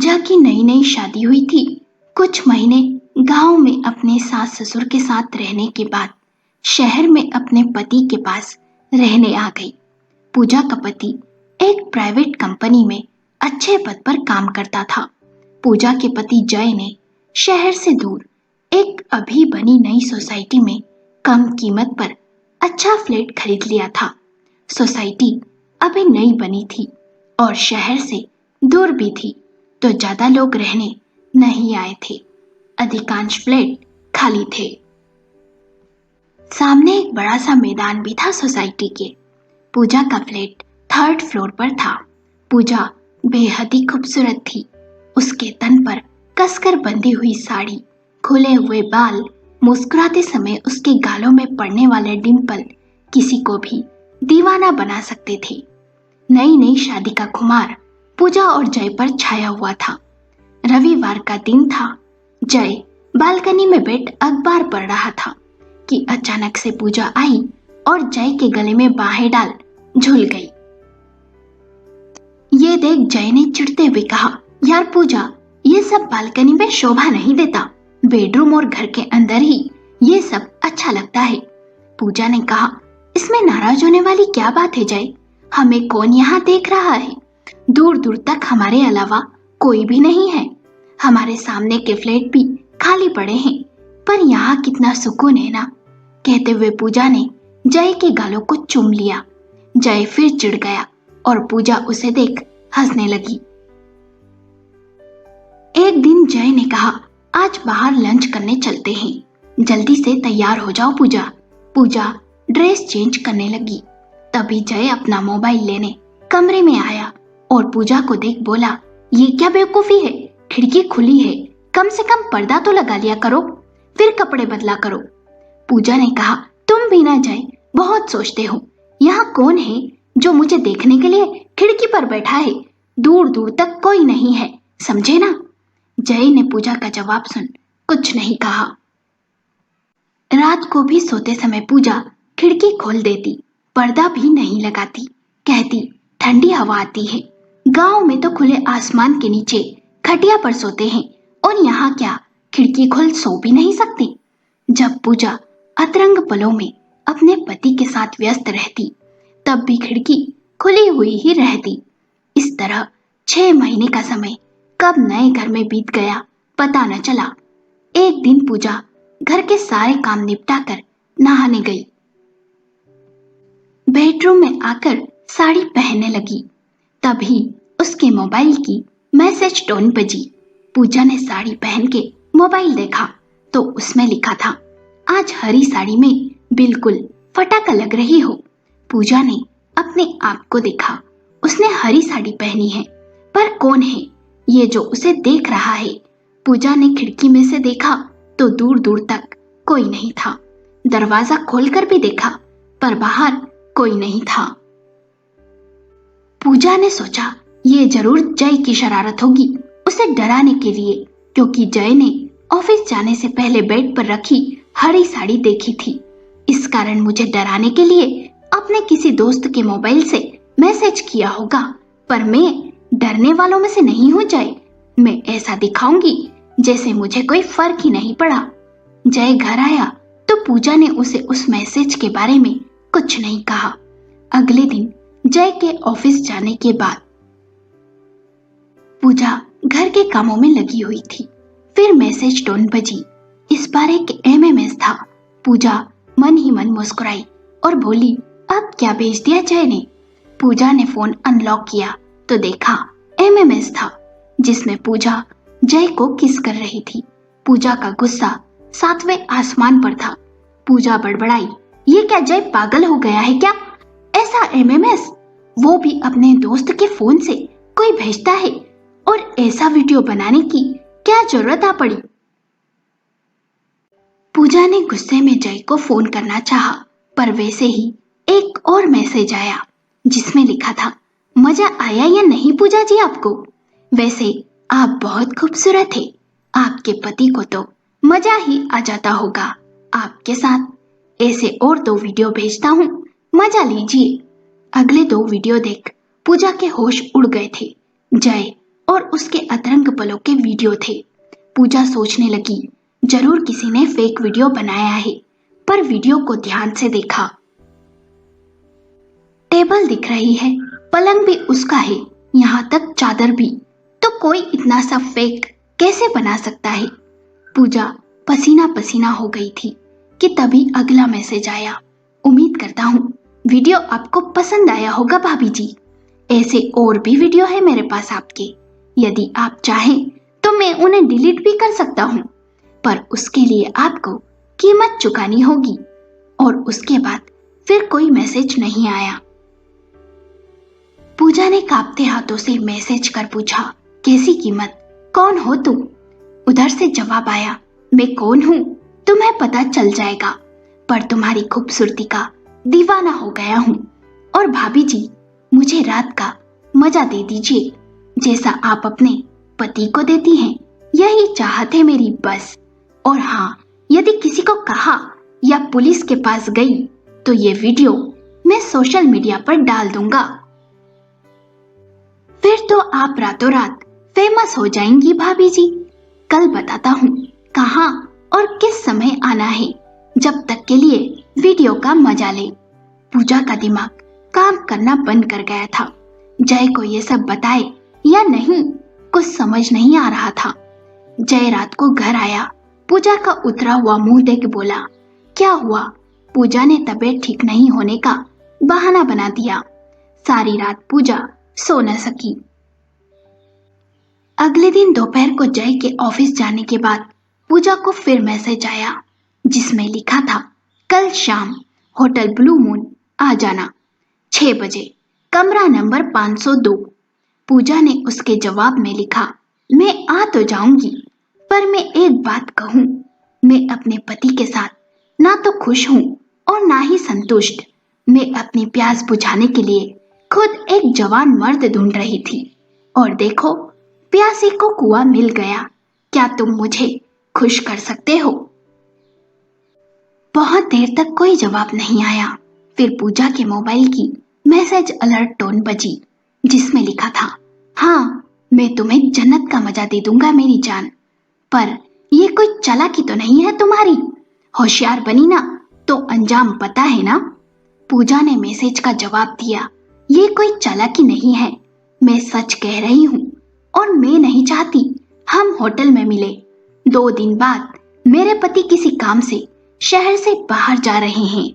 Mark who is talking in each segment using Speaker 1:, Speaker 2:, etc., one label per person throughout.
Speaker 1: पूजा की नई नई शादी हुई थी। कुछ महीने गांव में अपने सास ससुर के साथ रहने के बाद शहर में अपने पति के पास रहने आ गई। पूजा का पति एक प्राइवेट कंपनी में अच्छे पद पर काम करता था। पूजा के पति जय ने शहर से दूर एक अभी बनी नई सोसाइटी में कम कीमत पर अच्छा फ्लैट खरीद लिया था। सोसाइटी अभी नई बनी थी और शहर से दूर भी थी, तो ज्यादा लोग रहने नहीं आए थे। अधिकांश फ्लैट खाली थे। सामने एक बड़ा सा मैदान भी था सोसाइटी के। पूजा का फ्लैट 3rd फ्लोर पर था। पूजा बेहद ही खूबसूरत थी। उसके तन पर कसकर बंधी हुई साड़ी, खुले हुए बाल, मुस्कुराते समय उसके गालों में पड़ने वाले डिंपल किसी को भी दीवाना बना सकते थे। नई नई शादी का खुमार पूजा और जय पर छाया हुआ था। रविवार का दिन था। जय बालकनी में बैठ अखबार पढ़ रहा था कि अचानक से पूजा आई और जय के गले में बाहें डाल झूल गई। ये देख जय ने चिढ़ते हुए कहा, यार पूजा, ये सब बालकनी में शोभा नहीं देता। बेडरूम और घर के अंदर ही ये सब अच्छा लगता है। पूजा ने कहा, इसमें नाराज होने वाली क्या बात है जय? हमें कौन यहाँ देख रहा है? दूर दूर तक हमारे अलावा कोई भी नहीं है। हमारे सामने के फ्लैट भी खाली पड़े हैं, पर यहाँ कितना सुकून है ना। कहते हुए पूजा ने जय के गालों को चूम लिया। जय फिर चिढ़ गया और पूजा उसे देख हंसने लगी। एक दिन जय ने कहा, आज बाहर लंच करने चलते हैं, जल्दी से तैयार हो जाओ पूजा। पूजा ड्रेस चेंज करने लगी। तभी जय अपना मोबाइल लेने कमरे में आया और पूजा को देख बोला, ये क्या बेवकूफी है? खिड़की खुली है, कम से कम पर्दा तो लगा लिया करो, फिर कपड़े बदला करो। पूजा ने कहा, तुम भी ना जय, बहुत सोचते हो। यहाँ कौन है जो मुझे देखने के लिए खिड़की पर बैठा है? दूर दूर तक कोई नहीं है, समझे ना? जय ने पूजा का जवाब सुन कुछ नहीं कहा। रात को भी सोते समय पूजा खिड़की खोल देती, पर्दा भी नहीं लगाती। कहती, ठंडी हवा आती है। गांव में तो खुले आसमान के नीचे खटिया पर सोते हैं, और यहाँ क्या खिड़की खोल सो भी नहीं सकते। जब पूजा अतरंग पलों में अपने पति के साथ व्यस्त रहती, तब भी खिड़की खुली हुई ही रहती। इस तरह 6 महीने का समय कब नए घर में बीत गया पता न चला। एक दिन पूजा घर के सारे काम निपटा कर नहाने गई। बेडरूम में आकर साड़ी पहनने लगी। तभी उसके मोबाइल की मैसेज टोन बजी। पूजा ने साड़ी पहन के मोबाइल देखा तो उसमें लिखा था, आज हरी साड़ी में बिल्कुल फटाका लग रही हो। पूजा ने अपने आप को देखा। उसने हरी साड़ी पहनी है, पर कौन है ये जो उसे देख रहा है? पूजा ने खिड़की में से देखा तो दूर दूर तक कोई नहीं था। दरवाजा खोलकर भी देखा, पर बाहर कोई नहीं था। पूजा ने सोचा, ये जरूर जय की शरारत होगी, उसे डराने के लिए, क्योंकि जय ने ऑफिस जाने से पहले बेड पर रखी हरी साड़ी देखी थी। इस कारण मुझे डराने के लिए अपने किसी दोस्त के मोबाइल से मैसेज किया होगा, पर मैं डरने वालों में से नहीं हूं जय। मैं ऐसा दिखाऊंगी जैसे मुझे कोई फर्क ही नहीं पड़ा। जय घर आया तो पूजा ने उसे उस मैसेज के बारे में कुछ नहीं कहा। अगले दिन जय के ऑफिस जाने के बाद पूजा घर के कामों में लगी हुई थी। फिर मैसेज टोन बजी। इस बार एक एमएमएस था। पूजा मन ही मन मुस्कुराई और बोली, अब क्या भेज दिया जय ने? पूजा ने फोन अनलॉक किया तो देखा एमएमएस था, जिसमें पूजा जय को किस कर रही थी। पूजा का गुस्सा 7वें आसमान पर था। पूजा बड़बड़ाई, ये क्या जय पागल हो गया है क्या? ऐसा एमएमएस, वो भी अपने दोस्त के फोन से कोई भेजता है, और ऐसा वीडियो बनाने की क्या जरूरत आ पड़ी? पूजा ने गुस्से में जय को फोन करना चाहा, पर वैसे ही एक और मैसेज आया जिसमें लिखा था, मजा आया या नहीं पूजा जी आपको? वैसे आप बहुत खूबसूरत है। आपके पति को तो मजा ही आ जाता होगा आपके साथ। ऐसे और 2 वीडियो भेजता हूँ, मजा लीजिए। अगले 2 वीडियो देख पूजा के होश उड़ गए थे। जय और उसके अतरंग पलों के वीडियो थे। पूजा सोचने लगी, जरूर किसी ने फेक वीडियो बनाया है, पर वीडियो को ध्यान से देखा। टेबल दिख रही है, पलंग भी उसका है, यहाँ तक चादर भी। तो कोई इतना सा फेक कैसे बना सकता है? पूजा पसीना पसीना हो गई थी कि तभी अगला मैसेज आया। उम्मीद करता हूँ वीडियो आपको पसंद आया होगा भाभी जी। ऐसे और भी वीडियो है मेरे पास आपके, यदि आप चाहें तो मैं उन्हें डिलीट भी कर सकता हूँ, पर उसके लिए आपको कीमत चुकानी होगी। और उसके बाद फिर कोई मैसेज नहीं आया। पूजा ने कांपते हाथों से मैसेज कर पूछा, कैसी कीमत, कौन हो तुम? उधर से जवाब आया, मैं कौन हूँ तुम्हें पता चल जाएगा, पर तुम्हारी खूबसूरती का दीवाना हो गया हूँ। और भाभी जी, मुझे रात का मजा दे दीजिए, जैसा आप अपने पति को देती हैं, यही चाहत है मेरी बस। और हाँ, यदि किसी को कहा या पुलिस के पास गई तो ये वीडियो मैं सोशल मीडिया पर डाल दूंगा। फिर तो आप रातों रात फेमस हो जाएंगी भाभी जी। कल बताता हूँ कहाँ और किस समय आना है, जब तक के लिए वीडियो का मजा ले। पूजा का दिमाग काम करना बंद कर गया था। जय को ये सब बताए या नहीं, कुछ समझ नहीं आ रहा था। जय रात को घर आया, पूजा का उतरा हुआ मुंह देख बोला, क्या हुआ? पूजा ने तबीयत ठीक नहीं होने का बहाना बना दिया। सारी रात पूजा सो न सकी। अगले दिन दोपहर को जय के ऑफिस जाने के बाद पूजा को फिर मैसेज आया, जिसमें लिखा था, कल शाम होटल ब्लू मून आ जाना, 6 बजे, कमरा नंबर 502। पूजा ने उसके जवाब में लिखा, मैं आ तो जाऊंगी, पर मैं एक बात कहूँ, मैं अपने पति के साथ ना तो खुश हूँ और ना ही संतुष्ट। मैं अपनी प्यास बुझाने के लिए खुद एक जवान मर्द ढूंढ रही थी, और देखो प्यासी को कुआं मिल गया। क्या तुम मुझे खुश कर सकते हो? बहुत देर तक कोई जवाब नहीं आया। फिर पूजा के मोबाइल की मैसेज अलर्ट टोन बजी, जिसमें लिखा था, हाँ मैं तुम्हें जन्नत का मजा दे दूंगा मेरी जान, पर ये कोई चालाकी तो नहीं है तुम्हारी? होशियार बनी ना तो अंजाम पता है ना? पूजा ने मैसेज का जवाब दिया, ये कोई चालाकी नहीं है, मैं सच कह रही हूँ, और मैं नहीं चाहती हम होटल में मिले। 2 दिन बाद मेरे पति किसी काम से शहर से बाहर जा रहे हैं,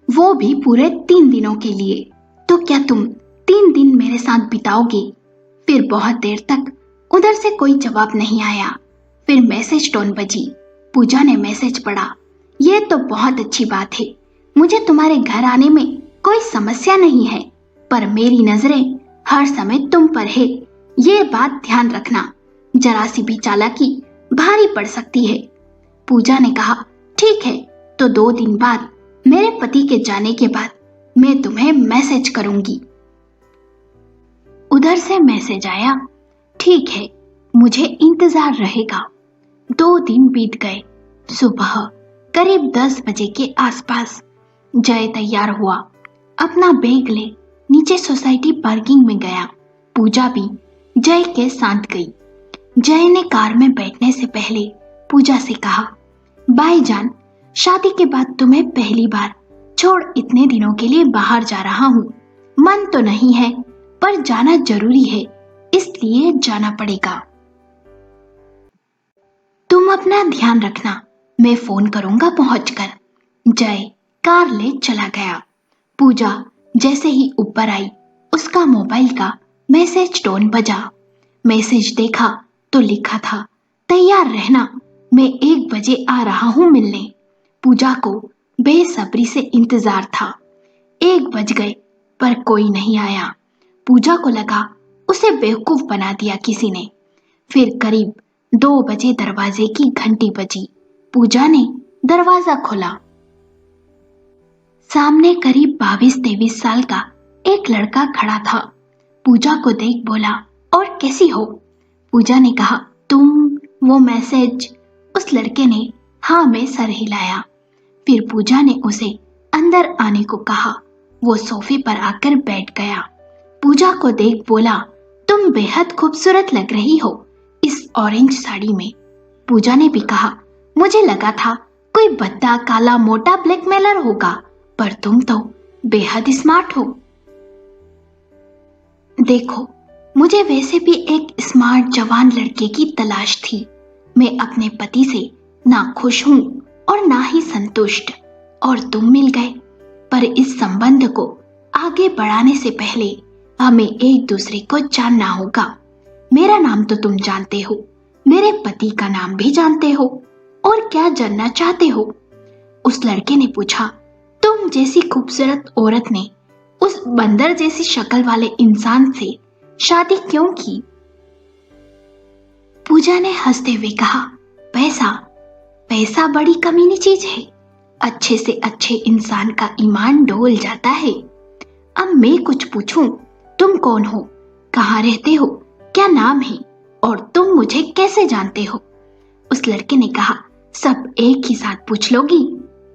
Speaker 1: वो भी पूरे 3 दिनों के लिए। तो क्या तुम 3 दिन मेरे साथ बिताओगे? फिर बहुत देर तक उधर से कोई जवाब नहीं आया। फिर मैसेज टोन बजी। पूजा ने मैसेज पढ़ा, ये तो बहुत अच्छी बात है, मुझे तुम्हारे घर आने में कोई समस्या नहीं है, पर मेरी नजरें हर समय तुम पर है, ये बात ध्यान रखना, जरा सी भी चालाकी भारी पड़ सकती है। पूजा ने कहा, ठीक है, तो 2 दिन बाद मेरे पति के जाने के बाद मैं तुम्हें मैसेज करूंगी। उधर से मैसेज आया, ठीक है, मुझे इंतजार रहेगा। 2 दिन बीत गए। सुबह करीब 10 बजे के आसपास जय तैयार हुआ, अपना बैग ले नीचे सोसाइटी पार्किंग में गया। पूजा भी जय के साथ गई। जय ने कार में बैठने से पहले पूजा से कहा, बाई जान, शादी के बाद तुम्हें पहली बार छोड़ इतने दिनों के लिए बाहर जा रहा हूँ। मन तो नहीं है, पर जाना जरूरी है, इसलिए जाना पड़ेगा। तुम अपना ध्यान रखना, मैं फोन करूंगा पहुंचकर। जय कार ले चला गया। पूजा जैसे ही ऊपर आई, उसका मोबाइल का मैसेज टोन बजा। मैसेज देखा तो लिखा था, तैयार रहना, मैं 1 बजे आ रहा हूँ मिलने। पूजा को बेसब्री से इंतजार था। 1 बज गए पर कोई नहीं आया। पूजा को लगा उसे बेवकूफ बना दिया किसी ने। फिर करीब 2 बजे दरवाजे की घंटी बजी। पूजा ने दरवाजा खोला। सामने करीब 22-23 साल का एक लड़का खड़ा था। पूजा को देख बोला, और कैसी हो? पूजा ने कहा, तुम, वो मैसेज। उस लड़के ने हाँ में सर हिलाया। फिर पूजा ने उसे अंदर आने को कहा। वो सोफे पर आकर बैठ गया। पूजा को देख बोला, तुम तुम बेहद खूबसूरत लग रही हो इस ऑरेंज साड़ी में। पूजा ने भी कहा, मुझे लगा था कोई भद्दा काला मोटा ब्लैकमेलर होगा, पर तुम तो बेहद स्मार्ट हो। देखो, मुझे वैसे भी एक स्मार्ट जवान लड़के की तलाश थी। मैं अपने पति से ना खुश हूं और ना ही संतुष्ट, और तुम मिल गए। पर इस संबंध को आगे बढ़ाने से पहले हमें एक दूसरे को जानना होगा। मेरा नाम तो तुम जानते हो, मेरे पति का नाम भी जानते हो, और क्या जानना चाहते हो? उस लड़के ने पूछा। तुम जैसी खूबसूरत औरत ने उस बंदर जैसी शक्ल वाले इंसान से शादी क्यों की? पूजा ने हंसते हुए कहा, पैसा पैसा बड़ी कमीनी चीज है। अच्छे से अच्छे इंसान का ईमान डोल जाता है। अब मैं कुछ पूछूं, तुम कौन हो, कहाँ रहते हो, क्या नाम है, और तुम मुझे कैसे जानते हो? उस लड़के ने कहा, सब एक ही साथ पूछ लोगी?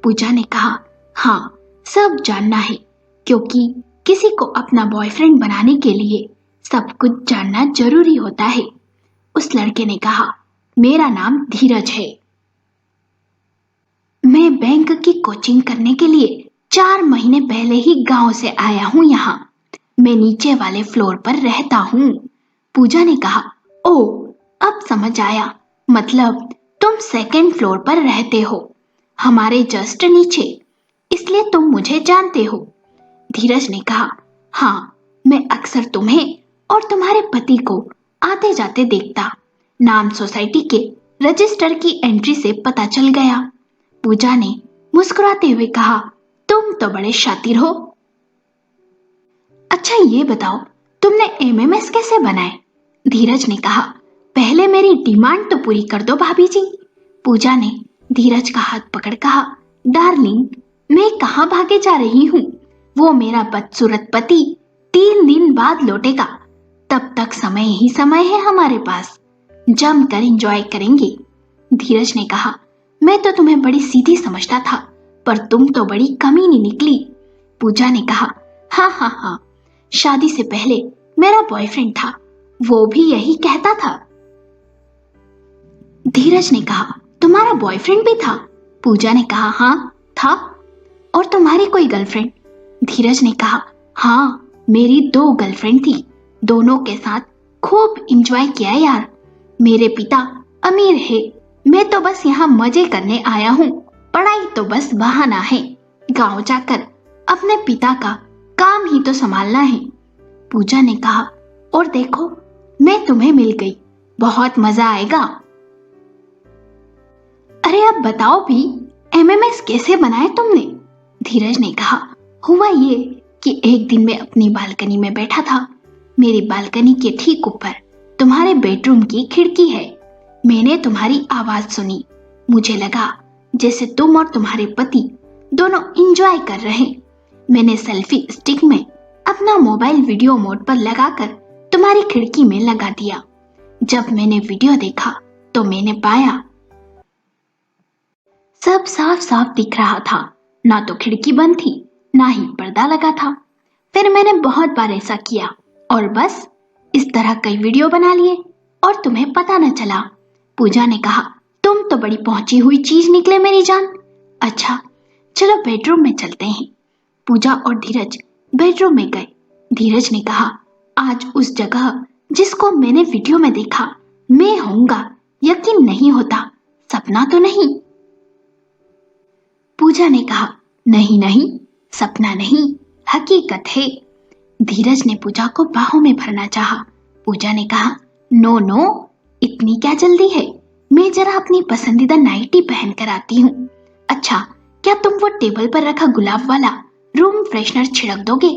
Speaker 1: पूजा ने कहा, हाँ, सब जानना है, क्योंकि किसी को अपना बॉयफ्रेंड बनाने के लिए सब कुछ जानना जरूरी होता है। उस लड़के ने कहा, मेरा नाम धीरज है। मैं बैंक की कोचिंग करने के लिए 4 महीने पहले ही गांव से आया हूं यहाँ। मैं नीचे वाले फ्लोर पर रहता हूँ। पूजा ने कहा, ओ, अब समझ आया, मतलब तुम सेकंड फ्लोर पर रहते हो, हमारे जस्ट नीचे, इसलिए तुम मुझे जानते हो। धीरज ने कहा, हाँ, मैं अक्सर तुम्हें और तुम्हारे पति को आते जाते देखता। नाम सोसाइटी के रजिस्टर की एंट्री से पता चल गया। पूजा ने मुस्कुराते हुए कहा, तुम तो बड़े शातिर हो। अच्छा ये बताओ, तुमने एमएमएस कैसे बनाए? धीरज ने कहा, पहले मेरी डिमांड तो पूरी कर दो भाभी जी। पूजा ने धीरज का हाथ पकड़ कहा, डार्लिंग, मैं कहाँ भागे जा रही हूँ? वो मेरा बदसूरत पति 3 दिन बाद लौटेगा। तब तक समय ही समय है हमारे पास, जमकर एंजॉय करेंगे। धीरज ने कहा, मैं तो तुम्हें बड़ी सीधी समझता था, पर तुम तो बड़ी कमीनी निकली। पूजा ने कहा, हाँ हाँ हाँ, शादी से पहले मेरा बॉयफ्रेंड था, वो भी यही कहता था। धीरज ने कहा, तुम्हारा बॉयफ्रेंड भी था? पूजा ने कहा, हाँ था। और तुम्हारी कोई गर्लफ्रेंड? धीरज ने कहा, हाँ, मेरी 2 गर्लफ्रेंड थी, दोनों के साथ खूब एंजॉय किया यार। मेरे पिता अमीर है, मैं तो बस यहाँ मजे करने आया हूँ, पढ़ाई तो बस बहाना है। गांव जाकर अपने पिता का काम ही तो संभालना है। पूजा ने कहा, और देखो, मैं तुम्हें मिल गई, बहुत मजा आएगा। अरे अब बताओ भी, एमएमएस कैसे बनाए तुमने? धीरज ने कहा, हुआ ये कि एक दिन मैं अपनी बालकनी में बैठा था। मेरी बालकनी के ठीक ऊपर तुम्हारे बेडरूम की खिड़की है। मैंने तुम्हारी आवाज सुनी। मुझे लगा जैसे तुम और तुम्हारे पति दोनों एंजॉय कर रहे। मैंने सेल्फी स्टिक में अपना मोबाइल वीडियो मोड पर लगाकर तुम्हारी खिड़की में लगा दिया। जब मैंने वीडियो देखा तो मैंने पाया सब साफ साफ दिख रहा था, ना तो खिड़की बंद थी, ना ही पर्दा लगा था। फिर मैंने बहुत बार ऐसा किया और बस इस तरह कई वीडियो बना लिए और तुम्हें पता न चला। पूजा ने कहा, तुम तो बड़ी पहुंची हुई चीज निकले मेरी जान। अच्छा, चलो बेडरूम में चलते हैं। पूजा और धीरज बेडरूम में गए। धीरज ने कहा, आज उस जगह जिसको मैंने वीडियो में देखा मैं होऊंगा, यकीन नहीं होता, सपना तो नहीं? पूजा ने कहा, नहीं नहीं, सपना नहीं, हकीकत है। धीरज ने पूजा को बाहों में भरना चाहा। पूजा ने कहा, नो नो, इतनी क्या जल्दी है, मैं जरा अपनी पसंदीदा नाइटी पहन कर आती हूँ। अच्छा, क्या तुम वो टेबल पर रखा गुलाब वाला रूम फ्रेशनर छिड़क दोगे?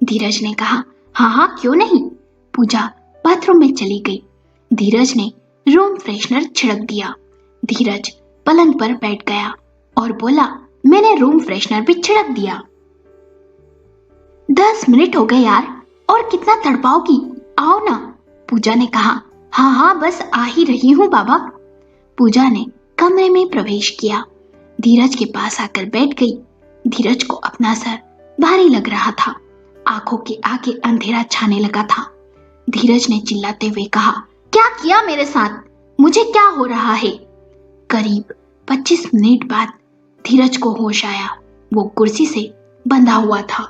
Speaker 1: धीरज ने कहा, हाँ हाँ, क्यों नहीं। पूजा बाथरूम में चली गई। धीरज ने रूम फ्रेशनर छिड़क दिया। धीरज पलंग पर बैठ गया और बोला, मैंने रूम फ्रेशनर भी छिड़क दिया। 10 मिनट हो गए यार, और कितना तड़पाओगी, आओ ना। पूजा ने कहा, हाँ हाँ, बस आ ही रही हूँ बाबा। पूजा ने कमरे में प्रवेश किया। धीरज के पास आकर बैठ गई। धीरज को अपना सर भारी लग रहा था। आंखों के आगे अंधेरा छाने लगा था। धीरज ने चिल्लाते हुए कहा, क्या किया मेरे साथ? मुझे क्या हो रहा है? करीब 25 मिनट बाद धीरज को होश आया। वो कुर्सी से बंधा हुआ था।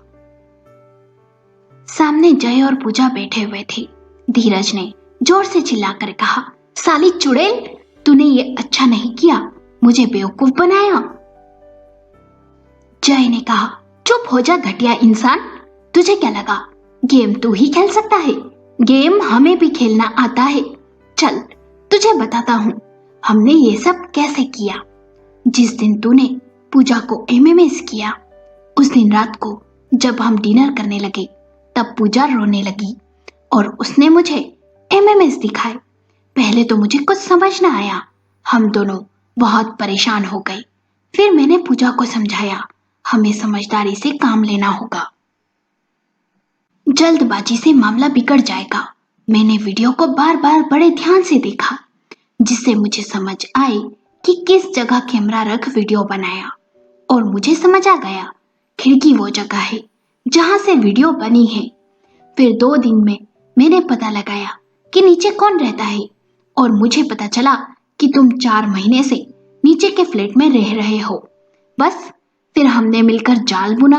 Speaker 1: सामने जय और पूजा बैठे हुए थे। धीरज ने जोर से चिल्लाकर कहा, साली चुड़ैल, तूने ये अच्छा नहीं किया, मुझे बेवकूफ बनाया। जय ने कहा, चुप हो जा घटिया इंसान, तुझे क्या लगा गेम तू ही खेल सकता है? गेम हमें भी खेलना आता है। चल तुझे बताता हूं हमने ये सब कैसे किया। जिस दिन तूने पूजा को एमएमएस किया, उस दिन रात को जब हम डिनर करने लगे तब पूजा रोने लगी और उसने मुझे एमएमएस दिखाए। पहले तो मुझे कुछ समझ न आया, हम दोनों बहुत परेशान हो गए। फिर मैंने पूजा को समझाया, हमें समझदारी से काम लेना होगा, जल्दबाजी से मामला बिगड़ जाएगा। मैंने वीडियो को बार बार बड़े ध्यान से देखा जिससे मुझे समझ आए कि किस जगह कैमरा रख वीडियो बनाया, और मुझे समझ आ गया खिड़की वो जगह है जहां से वीडियो बनी है। फिर 2 दिन में मैंने पता लगाया कि नीचे कौन रहता है, और मुझे पता चला कि तुम 4 महीने से नीचे के फ्लैट में रह रहे हो। बस फिर हमने मिलकर जाल बुना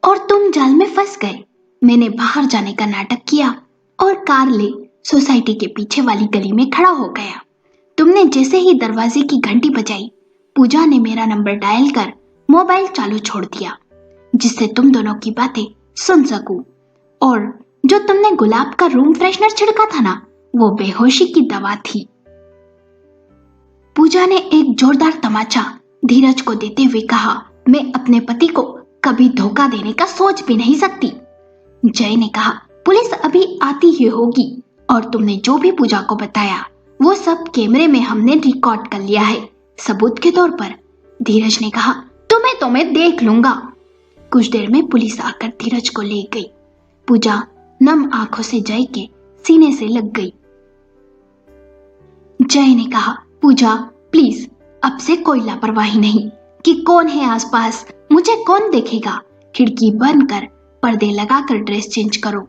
Speaker 1: और तुम जाल में फंस गए। मैंने बाहर जाने का नाटक किया और कार ले सोसाइटी के पीछे वाली गली में खड़ा हो गया। तुमने जैसे ही दरवाजे की घंटी बजाई, पूजा ने मेरा नंबर डायल कर मोबाइल चालू छोड़ दिया जिससे तुम दोनों की बातें सुन सकूं। और जो तुमने गुलाब का रूम फ्रेशनर छिड़का था ना, वो बेहोशी की दवा थी। पूजा ने एक जोरदार तमाचा धीरज को देते हुए कहा, मैं अपने पति को कभी धोखा देने का सोच भी नहीं सकती। जय ने कहा, पुलिस अभी आती ही होगी और तुमने जो भी पूजा को बताया वो सब कैमरे में हमने रिकॉर्ड कर लिया है सबूत के तौर पर। धीरज ने कहा, तुम्हें तो मैं देख लूंगा। कुछ देर में पुलिस आकर धीरज को ले गई। पूजा नम आंखों से जय के सीने से लग गई। जय ने कहा, पूजा प्लीज अब से कोई लापरवाही नहीं कि कौन है आसपास, मुझे कौन देखेगा। खिड़की बंद कर पर्दे लगाकर ड्रेस चेंज करो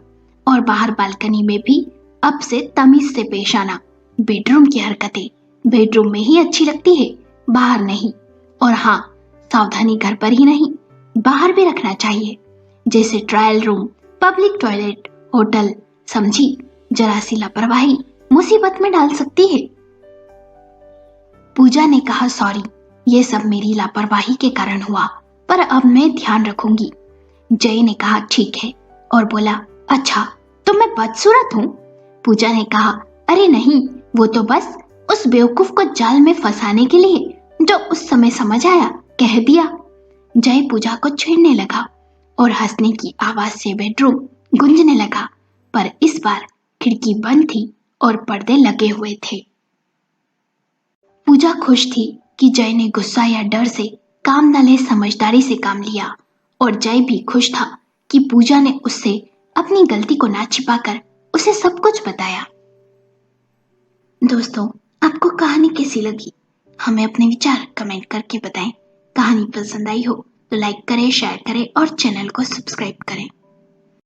Speaker 1: और बाहर बालकनी में भी अब से तमीज से पेश आना। बेडरूम की हरकतें बेडरूम में ही अच्छी लगती है, बाहर नहीं। और हाँ, सावधानी घर पर ही नहीं बाहर भी रखना चाहिए, जैसे trial room, public toilet, hotel. समझी? जरा सी लापरवाही मुसीबत में डाल सकती है। पूजा ने कहा, सॉरी, ये सब मेरी लापरवाही के कारण हुआ, पर अब मैं ध्यान रखूंगी। जय ने कहा, ठीक है, और बोला, अच्छा तो मैं बदसूरत हूँ? पूजा ने कहा, अरे नहीं, वो तो बस उस बेवकूफ को जाल में फंसाने के लिए जो उस समय समझ आया कह दिया। जय पूजा को छेड़ने लगा और हंसने की आवाज से बेडरूम गूंजने लगा, पर इस बार खिड़की बंद थी और पर्दे लगे हुए थे। पूजा खुश थी कि जय ने गुस्सा या डर से काम न ले समझदारी से काम लिया, और जय भी खुश था कि पूजा ने उससे अपनी गलती को ना छिपाकर उसे सब कुछ बताया। दोस्तों, आपको कहानी कैसी लगी? हमें अपने विचार कमेंट करके बताएं। कहानी पसंद आई हो तो लाइक करें, शेयर करें और चैनल को सब्सक्राइब करें।